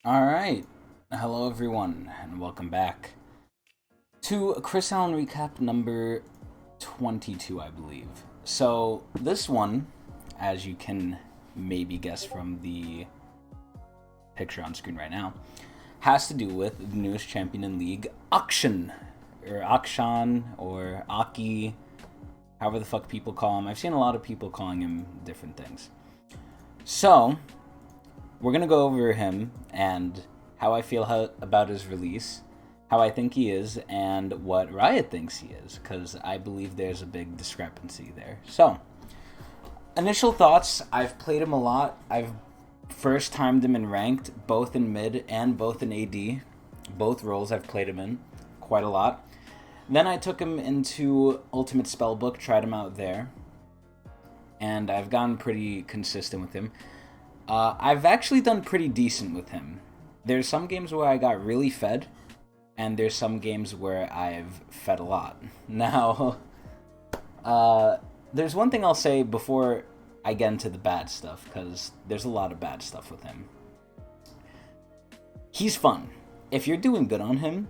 All right. Hello, everyone, and welcome back to Chris Allen recap number 22, I believe. So, this one, as you can maybe guess from the picture on screen right now, has to do with the newest champion in League, Akshan, or Akshan, or Aki, however the fuck people call him. I've seen a lot of people calling him different things. So, we're gonna go over him and how I feel about his release, how I think he is, and what Riot thinks he is, because I believe there's a big discrepancy there. So, initial thoughts: I've played him a lot. I've first timed him in ranked, both in mid and both in AD. Both roles I've played him in quite a lot. Then I took him into Ultimate Spellbook, tried him out there, and I've gotten pretty consistent with him. I've actually done pretty decent with him. There's some games where I got really fed, and there's some games where I've fed a lot. Now, there's one thing I'll say before I get into the bad stuff, because there's a lot of bad stuff with him. He's fun. If you're doing good on him,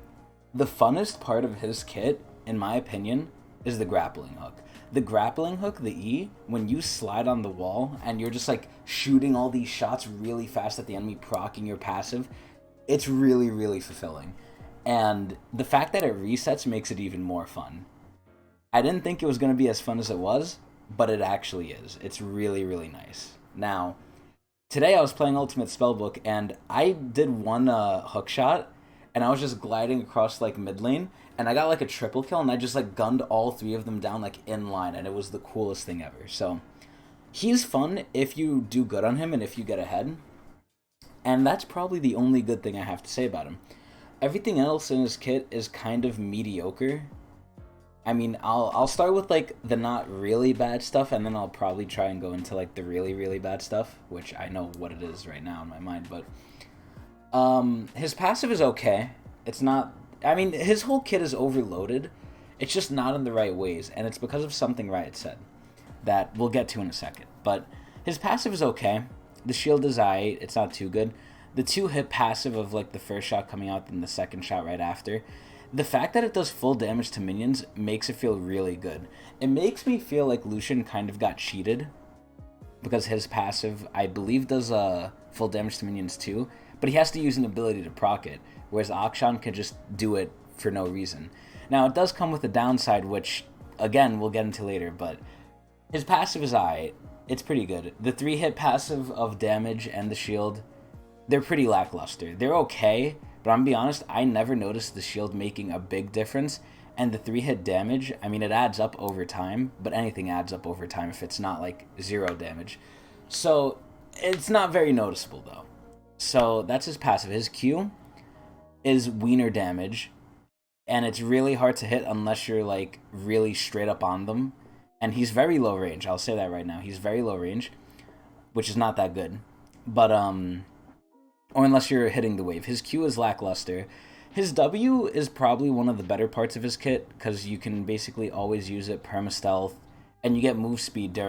the funnest part of his kit, in my opinion, is the grappling hook. The grappling hook, the E, when you slide on the wall and you're just like shooting all these shots really fast at the enemy, proccing your passive, it's really, really fulfilling. And the fact that it resets makes it even more fun. I didn't think it was going to be as fun as it was, but it actually is. It's really, really nice. Now, today I was playing Ultimate Spellbook and I did one hook shot and I was just gliding across like mid lane and I got like a triple kill and I just like gunned all three of them down like in line and it was the coolest thing ever. So he's fun if you do good on him and if you get ahead. And that's probably the only good thing I have to say about him. Everything else in his kit is kind of mediocre. I mean, I'll start with like the not really bad stuff and then I'll probably try and go into like the really, really bad stuff, which I know what it is right now in my mind, but his passive is okay. It's not. I mean, his whole kit is overloaded. It's just not in the right ways, and it's because of something Riot said that we'll get to in a second. But his passive is okay. The shield is aight. It's not too good. The 2-hit passive of like the first shot coming out and the second shot right after. The fact that it does full damage to minions makes it feel really good. It makes me feel like Lucian kind of got cheated because his passive, I believe, does full damage to minions too, but he has to use an ability to proc it, whereas Akshan can just do it for no reason. Now, it does come with a downside, which, again, we'll get into later, but his passive is aight. It's pretty good. The 3-hit passive of damage and the shield, they're pretty lackluster. They're okay, but I'm gonna be honest, I never noticed the shield making a big difference, and the 3-hit damage, I mean, it adds up over time, but anything adds up over time if it's not, like, 0 damage. So, it's not very noticeable, though. So, that's his passive. His Q is wiener damage, and it's really hard to hit unless you're, like, really straight up on them. And he's very low range, I'll say that right now. He's very low range, which is not that good. But, or unless you're hitting the wave. His Q is lackluster. His W is probably one of the better parts of his kit, because you can basically always use it perma-stealth, and you get move speed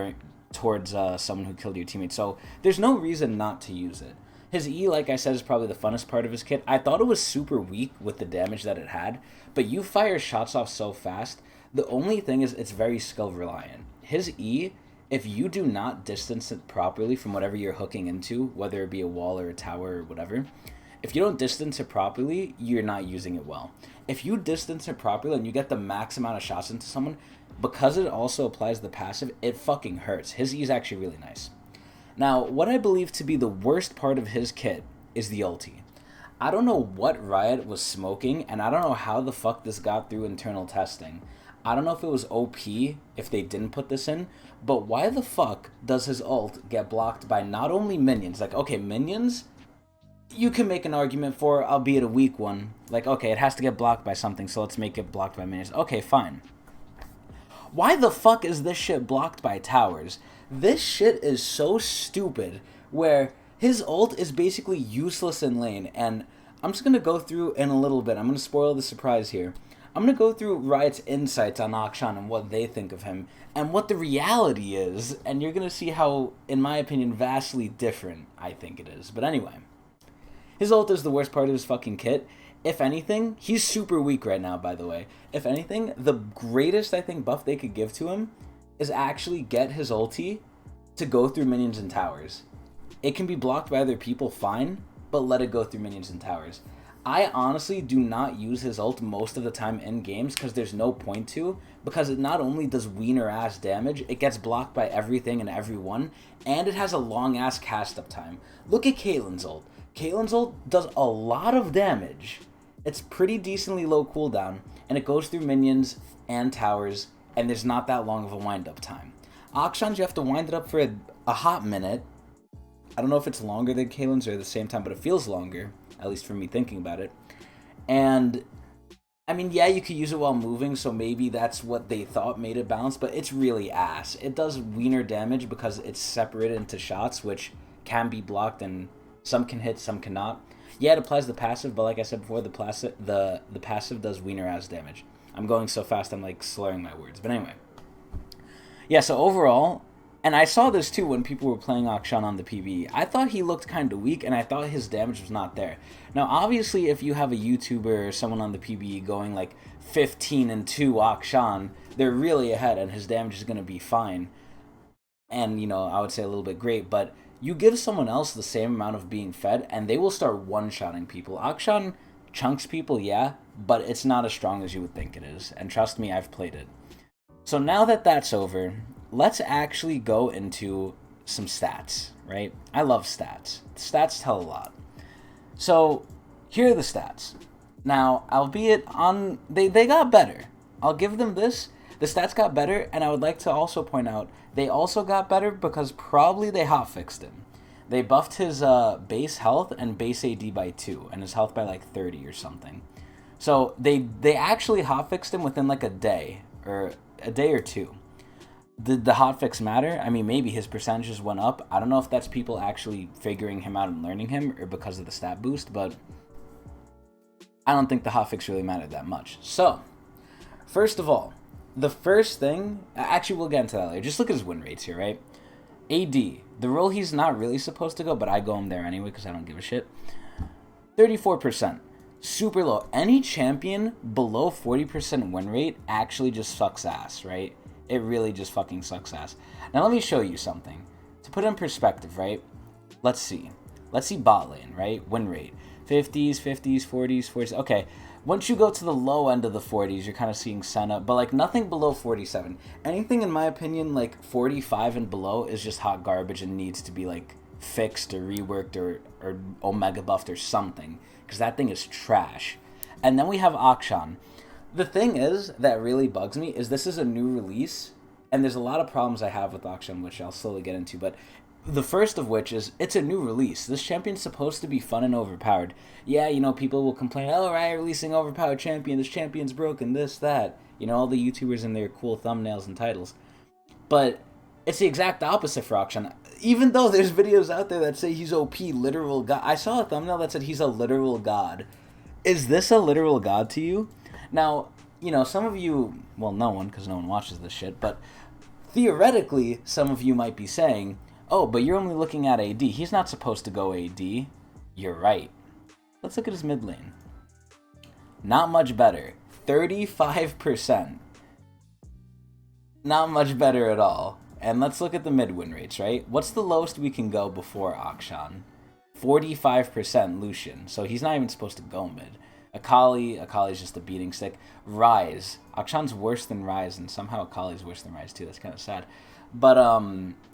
towards someone who killed your teammate. So there's no reason not to use it. His E, like I said, is probably the funnest part of his kit. I thought it was super weak with the damage that it had, but you fire shots off so fast. The only thing is it's very skill reliant. His E, if you do not distance it properly from whatever you're hooking into, whether it be a wall or a tower or whatever, if you don't distance it properly, you're not using it well. If you distance it properly and you get the max amount of shots into someone, because it also applies the passive, it fucking hurts. His E is actually really nice. Now, what I believe to be the worst part of his kit is the ulti. I don't know what Riot was smoking, and I don't know how the fuck this got through internal testing. I don't know if it was OP if they didn't put this in, but why the fuck does his ult get blocked by not only minions? Like, okay, minions, you can make an argument for, albeit a weak one. Like, okay, it has to get blocked by something, so let's make it blocked by minions. Okay, fine. Why the fuck is this shit blocked by towers? This shit is so stupid, where his ult is basically useless in lane, and I'm just gonna go through in a little bit. I'm gonna spoil the surprise here. I'm gonna go through Riot's insights on Akshan and what they think of him, and what the reality is, and you're gonna see how, in my opinion, vastly different I think it is. But anyway, His ult is the worst part of his fucking kit. If anything, he's super weak right now, by the way. If anything, the greatest, I think, buff they could give to him is actually get his ulti to go through minions and towers. It can be blocked by other people, fine, but let it go through minions and towers. I honestly do not use his ult most of the time in games because there's no point to, because it not only does wiener ass damage, it gets blocked by everything and everyone, and it has a long ass cast up time. Look at Caitlyn's ult. Caitlyn's ult does a lot of damage. It's pretty decently low cooldown, and it goes through minions and towers, and there's not that long of a wind up time. Akshan's, you have to wind it up for a hot minute. I don't know if it's longer than Caitlyn's or at the same time, but it feels longer, at least for me thinking about it. And, I mean, yeah, you could use it while moving, so maybe that's what they thought made it balanced, but it's really ass. It does wiener damage because it's separated into shots, which can be blocked, and some can hit, some cannot. Yeah, it applies the passive, but like I said before, the passive does wiener ass damage. I'm going so fast, I'm like slurring my words. But anyway. Yeah, so overall, and I saw this too when people were playing Akshan on the PvE. I thought he looked kind of weak, and I thought his damage was not there. Now, obviously, if you have a YouTuber or someone on the PvE going like 15-2 Akshan, they're really ahead, and his damage is going to be fine. And, you know, I would say a little bit great, but you give someone else the same amount of being fed, and they will start one-shotting people. Akshan chunks people, yeah, but it's not as strong as you would think it is. And trust me, I've played it. So now that that's over, let's actually go into some stats, right? I love stats. Stats tell a lot. So here are the stats. Now, albeit on they got better. I'll give them this. The stats got better, and I would like to also point out they also got better because probably they hotfixed him. They buffed his base health and base AD by 2, and his health by like 30 or something. So they actually hotfixed him within like a day or two. Did the hotfix matter? I mean, maybe his percentages went up. I don't know if that's people actually figuring him out and learning him or because of the stat boost, but I don't think the hotfix really mattered that much. So, first of all, the first thing, actually we'll get into that later. Just look at his win rates here, right? AD, the role he's not really supposed to go, but I go him there anyway because I don't give a shit. 34%. Super low. Any champion below 40% win rate actually just sucks ass, right? It really just fucking sucks ass. Now let me show you something. To put it in perspective, right? Let's see. Let's see bot lane, right? Win rate. 50s, 50s, 40s, 40s. Okay. Once you go to the low end of the 40s, you're kind of seeing Senna, but like nothing below 47. Anything, in my opinion, like 45 and below is just hot garbage and needs to be like fixed or reworked or omega buffed or something, because that thing is trash. And then we have Akshan. The thing is that really bugs me is this is a new release, and there's a lot of problems I have with Akshan, which I'll slowly get into, but the first of which is it's a new release. This champion's supposed to be fun and overpowered. Yeah, you know, people will complain, oh, right, releasing overpowered champion, this champion's broken, this, that. You know, all the YouTubers and their cool thumbnails and titles. But it's the exact opposite for Akshan. Even though there's videos out there that say he's OP, literal god. I saw a thumbnail that said he's a literal god. Is this a literal god to you? Now, you know, some of you, well, no one, because no one watches this shit, but theoretically, some of you might be saying, oh, but you're only looking at AD. He's not supposed to go AD. You're right. Let's look at his mid lane. Not much better. 35%. Not much better at all. And let's look at the mid win rates, right? What's the lowest we can go before Akshan? 45% Lucian. So he's not even supposed to go mid. Akali's just a beating stick. Ryze. Akshan's worse than Ryze, and somehow Akali's worse than Ryze too. That's kind of sad. But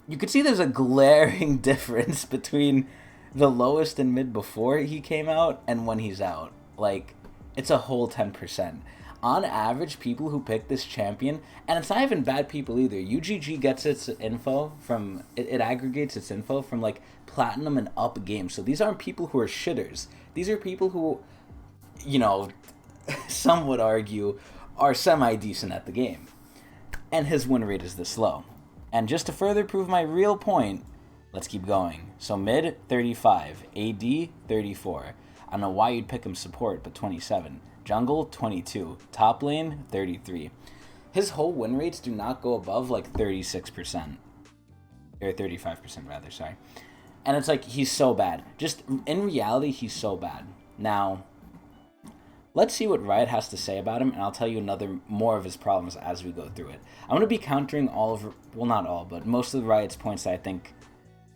you could see there's a glaring difference between the lowest and mid before he came out and when he's out. Like, it's a whole 10%. On average, people who pick this champion, and it's not even bad people either. UGG gets its info from, it aggregates its info from like platinum and up games. So these aren't people who are shitters. These are people who, you know, some would argue are semi-decent at the game. And his win rate is this low. And just to further prove my real point, let's keep going. So mid, 35. AD, 34. I don't know why you'd pick him support, but 27. Jungle, 22. Top lane, 33. His whole win rates do not go above like 36%. Or 35% rather, sorry. And it's like, he's so bad. Just, in reality, he's so bad. Now, let's see what Riot has to say about him, and I'll tell you more of his problems as we go through it. I'm going to be countering well, not all, but most of the Riot's points that I think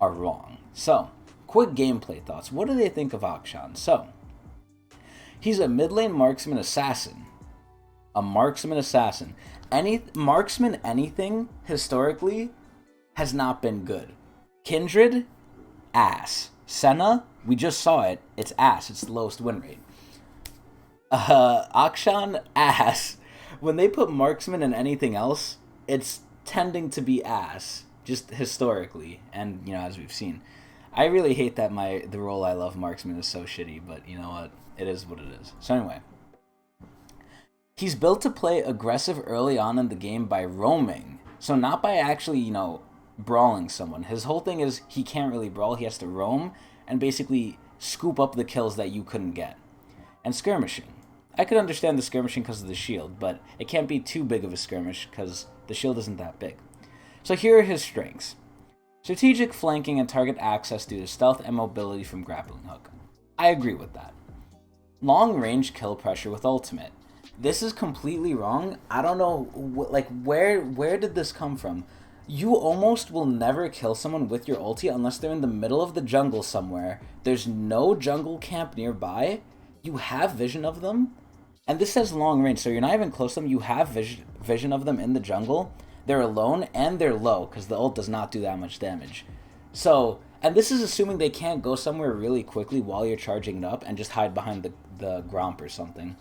are wrong. So, quick gameplay thoughts. What do they think of Akshan? So, he's a mid lane marksman assassin. A marksman assassin. Marksman anything, historically, has not been good. Kindred, ass. Senna, we just saw it. It's ass. It's the lowest win rate. Akshan, ass. When they put marksman in anything else, it's tending to be ass, just historically, and, you know, as we've seen. I really hate that the role I love, marksman, is so shitty, but you know what? It is what it is. So anyway, he's built to play aggressive early on in the game by roaming. So not by actually, you know, brawling someone. His whole thing is he can't really brawl. He has to roam and basically scoop up the kills that you couldn't get. And skirmishing. I could understand the skirmishing because of the shield, but it can't be too big of a skirmish because the shield isn't that big. So here are his strengths. Strategic flanking and target access due to stealth and mobility from grappling hook. I agree with that. Long range kill pressure with ultimate. This is completely wrong. I don't know, where did this come from? You almost will never kill someone with your ulti unless they're in the middle of the jungle somewhere. There's no jungle camp nearby. You have vision of them. And this says long range, so you're not even close to them. You have vision of them in the jungle. They're alone and they're low because the ult does not do that much damage. So, and this is assuming they can't go somewhere really quickly while you're charging it up and just hide behind the gromp or something.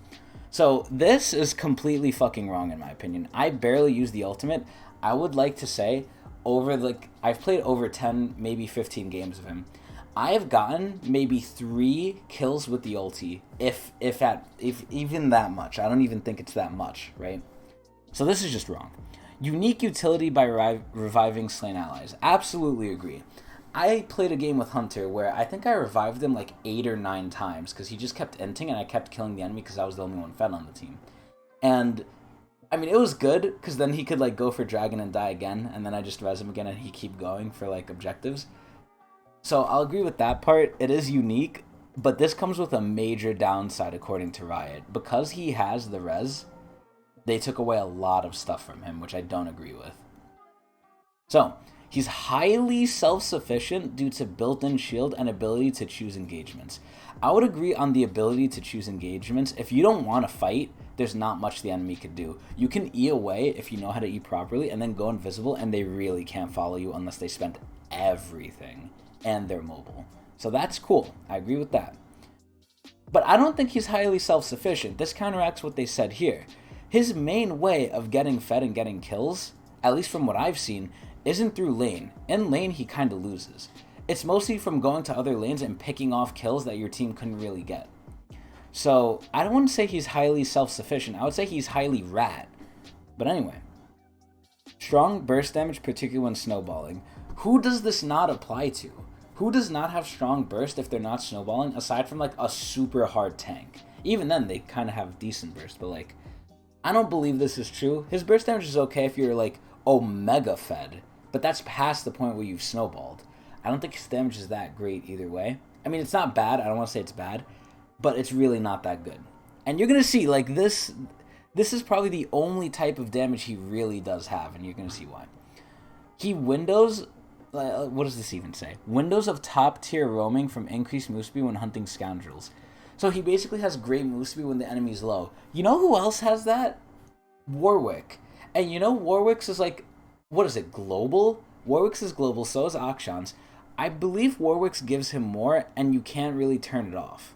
So this is completely fucking wrong in my opinion. I barely use the ultimate. I would like to say I've played over 10, maybe 15 games of him. I have gotten maybe 3 kills with the ulti, if even that much. I don't even think it's that much, right? So this is just wrong. Unique utility by reviving slain allies. Absolutely agree. I played a game with Hunter where I think I revived him like 8 or 9 times because he just kept inting and I kept killing the enemy because I was the only one fed on the team. And I mean, it was good because then he could like go for dragon and die again, and then I just res him again and he keep going for like objectives. So I'll agree with that part. It is unique, but this comes with a major downside according to Riot. Because he has the res, they took away a lot of stuff from him, which I don't agree with. So, he's highly self-sufficient due to built-in shield and ability to choose engagements. I would agree on the ability to choose engagements. If you don't want to fight, there's not much the enemy could do. You can E away if you know how to E properly, and then go invisible, and they really can't follow you unless they spent everything. And they're mobile. So that's cool. I agree with that. But I don't think he's highly self-sufficient. This counteracts what they said here. His main way of getting fed and getting kills, at least from what I've seen, isn't through lane. In lane, he kind of loses. It's mostly from going to other lanes and picking off kills that your team couldn't really get. So, I don't want to say he's highly self-sufficient. I would say he's highly rat. But anyway. Strong burst damage, particularly when snowballing. Who does this not apply to? Who does not have strong burst if they're not snowballing, aside from like a super hard tank? Even then, they kind of have decent burst, but like, I don't believe this is true. His burst damage is okay if you're like Omega fed, but that's past the point where you've snowballed. I don't think his damage is that great either way. I mean, it's not bad. I don't want to say it's bad, but it's really not that good. And you're going to see, like, this is probably the only type of damage he really does have, and you're going to see why. He windows... what does this even say? Windows of top tier roaming from increased move speed when hunting scoundrels. So he basically has great move speed when the enemy's low. You know who else has that? Warwick. And you know Warwick's is like, what is it, global? Warwick's is global, so is Akshan's. I believe Warwick's gives him more, and you can't really turn it off.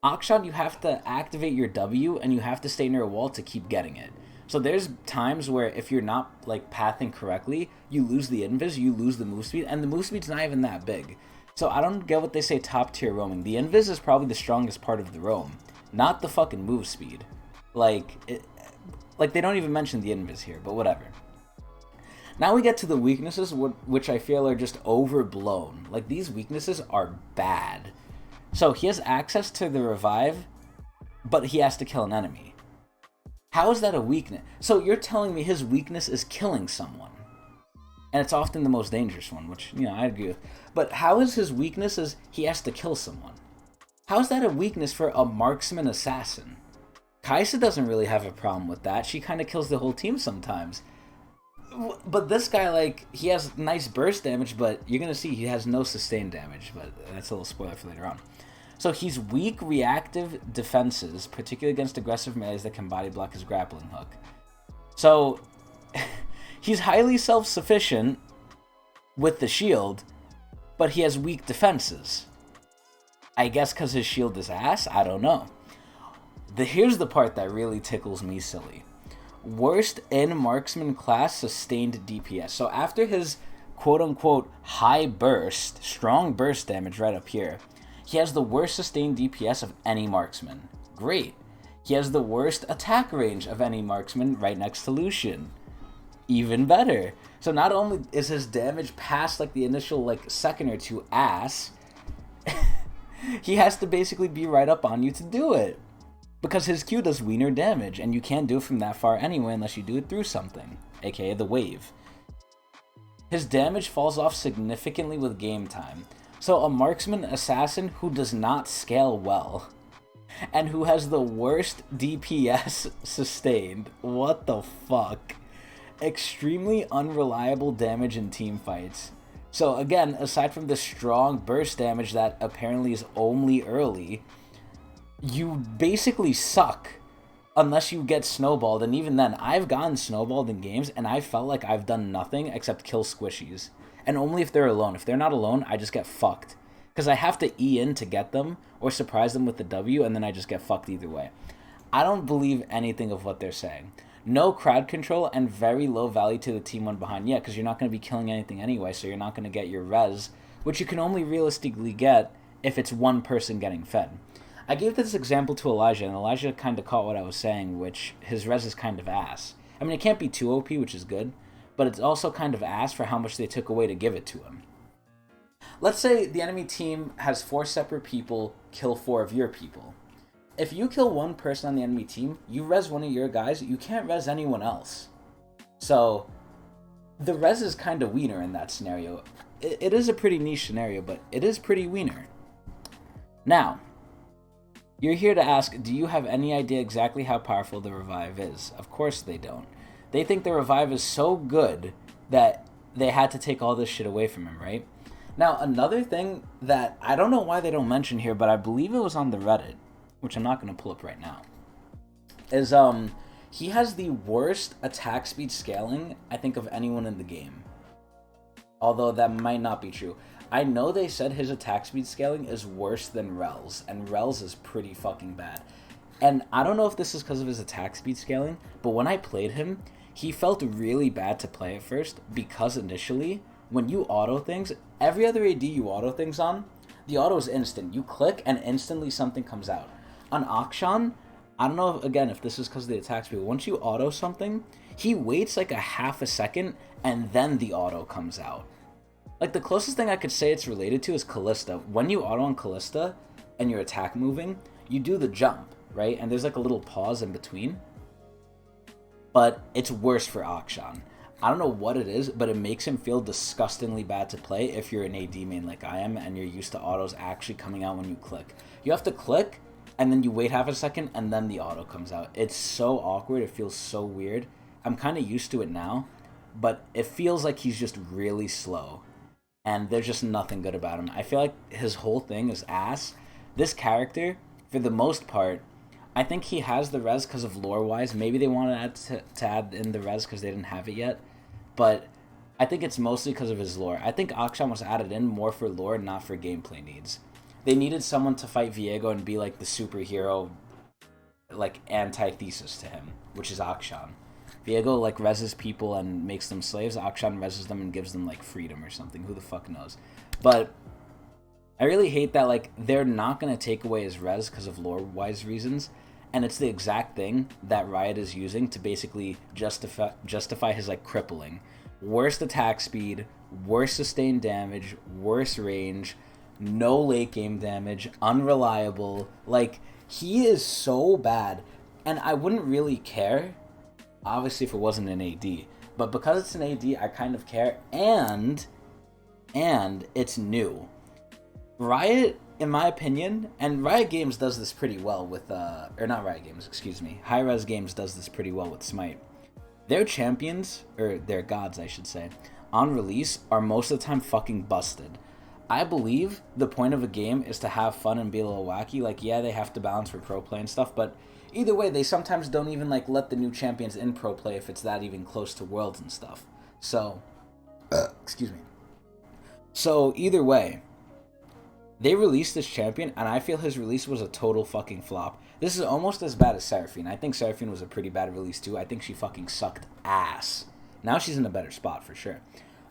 Akshan, you have to activate your W, and you have to stay near a wall to keep getting it. So there's times where if you're not like pathing correctly, you lose the invis, you lose the move speed, and the move speed's not even that big. So I don't get what they say top tier roaming. The invis is probably the strongest part of the roam, not the fucking move speed. Like they don't even mention the invis here, but whatever. Now we get to the weaknesses, which I feel are just overblown. Like, these weaknesses are bad. So he has access to the revive, but he has to kill an enemy. How is that a weakness? So you're telling me his weakness is killing someone. And it's often the most dangerous one, which, I agree with. But how is his weakness is he has to kill someone? How is that a weakness for a marksman assassin? Kaisa doesn't really have a problem with that. She kind of kills the whole team sometimes. But this guy, like, he has nice burst damage, but you're going to see he has no sustained damage. But that's a little spoiler for later on. So he's weak reactive defenses, particularly against aggressive melees that can body block his grappling hook. So he's highly self-sufficient with the shield, but he has weak defenses. I guess because his shield is ass? I don't know. Here's the part that really tickles me silly. Worst in marksman class sustained DPS. So after his quote-unquote high burst, strong burst damage right up here, he has the worst sustained DPS of any marksman. Great. He has the worst attack range of any marksman right next to Lucian. Even better. So not only is his damage past like the initial like second or two ass, he has to basically be right up on you to do it. Because his Q does wiener damage, and you can't do it from that far anyway unless you do it through something, aka the wave. His damage falls off significantly with game time. So a marksman assassin who does not scale well, and who has the worst DPS sustained, what the fuck? Extremely unreliable damage in team fights. So again, aside from the strong burst damage that apparently is only early, you basically suck unless you get snowballed. And even then, I've gotten snowballed in games and I felt like I've done nothing except kill squishies. And only if they're alone. If they're not alone, I just get fucked. Because I have to E in to get them or surprise them with the W, and then I just get fucked either way. I don't believe anything of what they're saying. No crowd control and very low value to the team one behind. Yeah, because you're not going to be killing anything anyway, so you're not going to get your res, which you can only realistically get if it's one person getting fed. I gave this example to Elijah, and Elijah kind of caught what I was saying, which his res is kind of ass. I mean, it can't be too OP, which is good, but it's also kind of ass for how much they took away to give it to him. Let's say the enemy team has 4 separate people kill 4 of your people. If you kill one person on the enemy team, you res one of your guys, you can't res anyone else. So, the res is kind of wiener in that scenario. It is a pretty niche scenario, but it is pretty wiener. Now, you're here to ask, do you have any idea exactly how powerful the revive is? Of course they don't. They think the revive is so good that they had to take all this shit away from him, right? Now, another thing that I don't know why they don't mention here, but I believe it was on the Reddit, which I'm not going to pull up right now, is he has the worst attack speed scaling, I think, of anyone in the game. Although that might not be true. I know they said his attack speed scaling is worse than Rel's, and Rel's is pretty fucking bad. And I don't know if this is because of his attack speed scaling, but when I played him, he felt really bad to play at first, because initially, when you auto things, every other AD you auto things on, the auto is instant. You click and instantly something comes out. On Akshan, I don't know, again, if this is because of the attack speed, once you auto something, he waits like a half a second, and then the auto comes out. Like, the closest thing I could say it's related to is Callista. When you auto on Callista, and your attack moving, you do the jump, right? And there's like a little pause in between. But it's worse for Akshan. I don't know what it is, but it makes him feel disgustingly bad to play if you're an AD main like I am and you're used to autos actually coming out when you click. You have to click, and then you wait half a second, and then the auto comes out. It's so awkward. It feels so weird. I'm kind of used to it now, but it feels like he's just really slow, and there's just nothing good about him. I feel like his whole thing is ass. This character, for the most part, I think he has the res because of lore-wise. Maybe they wanted to add in the res because they didn't have it yet. But I think it's mostly because of his lore. I think Akshan was added in more for lore, not for gameplay needs. They needed someone to fight Viego and be like the superhero, like antithesis to him, which is Akshan. Viego like reses people and makes them slaves. Akshan reses them and gives them like freedom or something. Who the fuck knows? But I really hate that like they're not going to take away his res because of lore-wise reasons. And it's the exact thing that Riot is using to basically justify his like crippling. Worst attack speed, worse sustained damage, worse range, no late game damage, unreliable. Like, he is so bad. And I wouldn't really care, obviously, if it wasn't an AD. But because it's an AD, I kind of care, and it's new. Riot, in my opinion, and Riot Games does this pretty well with, or not Riot Games, excuse me, Hi-Rez Games does this pretty well with Smite. Their champions, or their gods, I should say, on release are most of the time fucking busted. I believe the point of a game is to have fun and be a little wacky. Like, yeah, they have to balance for pro play and stuff, but either way, they sometimes don't even, like, let the new champions in pro play if it's that even close to Worlds and stuff. So, excuse me. So, either way, they released this champion, and I feel his release was a total fucking flop. This is almost as bad as Seraphine. I think Seraphine was a pretty bad release, too. I think she fucking sucked ass. Now she's in a better spot, for sure.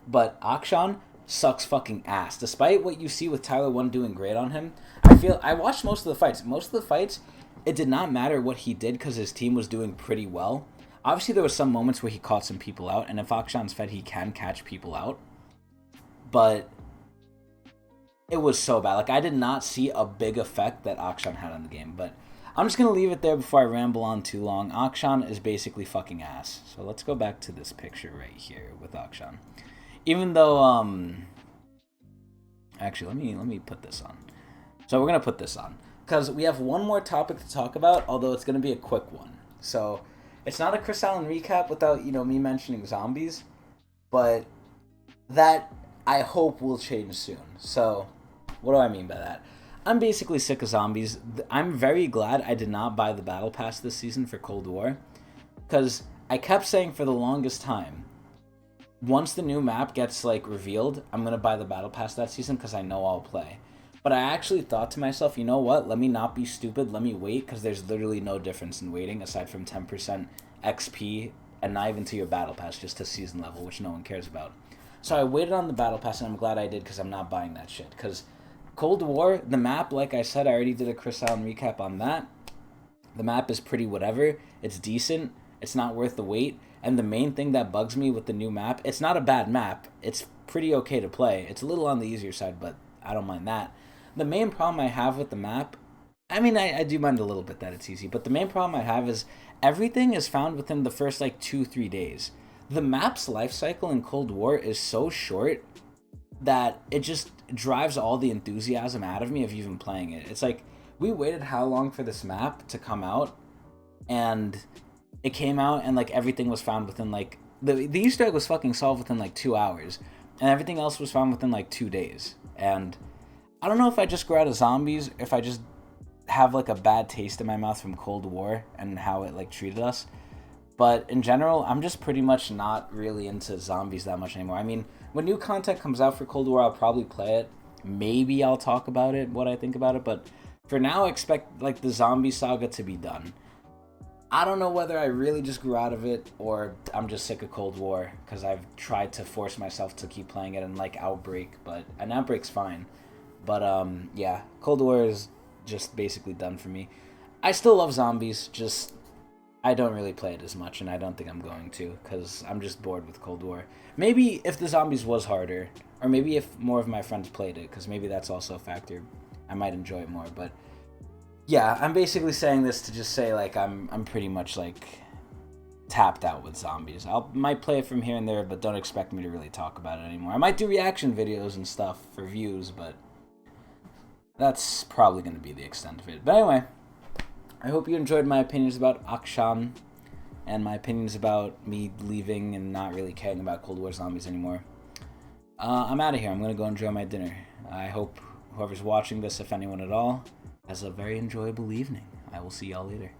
But Akshan sucks fucking ass. Despite what you see with Tyler 1 doing great on him, I watched most of the fights. Most of the fights, it did not matter what he did because his team was doing pretty well. Obviously, there were some moments where he caught some people out, and if Akshan's fed, he can catch people out. But it was so bad. Like, I did not see a big effect that Akshan had on the game. But I'm just going to leave it there before I ramble on too long. Akshan is basically fucking ass. So let's go back to this picture right here with Akshan. Even though, actually, let me put this on. So we're going to put this on, because we have one more topic to talk about, although it's going to be a quick one. So it's not a Chris Allen recap without, me mentioning zombies, but that I hope will change soon. So what do I mean by that? I'm basically sick of zombies. I'm very glad I did not buy the Battle Pass this season for Cold War, because I kept saying for the longest time, once the new map gets, like, revealed, I'm going to buy the Battle Pass that season because I know I'll play. But I actually thought to myself, you know what? Let me not be stupid. Let me wait, because there's literally no difference in waiting aside from 10% XP and not even to your Battle Pass, just to season level, which no one cares about. So I waited on the Battle Pass, and I'm glad I did, because I'm not buying that shit. Because Cold War, the map, like I said, I already did a Chris Allen recap on that. The map is pretty whatever. It's decent. It's not worth the wait. And the main thing that bugs me with the new map, it's not a bad map. It's pretty okay to play. It's a little on the easier side, but I don't mind that. The main problem I have with the map, I mean, I do mind a little bit that it's easy, but the main problem I have is everything is found within the first, 2-3 days. The map's life cycle in Cold War is so short that it just drives all the enthusiasm out of me of even playing it. It's like, we waited how long for this map to come out, and it came out, and, everything was found within, the Easter egg was fucking solved within, 2 hours, and everything else was found within, 2 days. And I don't know if I just grew out of zombies, if I just have, a bad taste in my mouth from Cold War and how it, treated us. But in general, I'm just pretty much not really into zombies that much anymore. I mean, when new content comes out for Cold War, I'll probably play it. Maybe I'll talk about it, what I think about it, but for now, I expect, the zombie saga to be done. I don't know whether I really just grew out of it or I'm just sick of Cold War, because I've tried to force myself to keep playing it and Outbreak, but an Outbreak's fine. But yeah, Cold War is just basically done for me. I still love zombies, just I don't really play it as much, and I don't think I'm going to, because I'm just bored with Cold War. Maybe if the zombies was harder, or maybe if more of my friends played it, because maybe that's also a factor, I might enjoy it more, but yeah, I'm basically saying this to just say, I'm pretty much, tapped out with zombies. Might play it from here and there, but don't expect me to really talk about it anymore. I might do reaction videos and stuff for views, but that's probably going to be the extent of it. But anyway, I hope you enjoyed my opinions about Akshan and my opinions about me leaving and not really caring about Cold War zombies anymore. I'm out of here. I'm going to go enjoy my dinner. I hope whoever's watching this, if anyone at all, has a very enjoyable evening. I will see y'all later.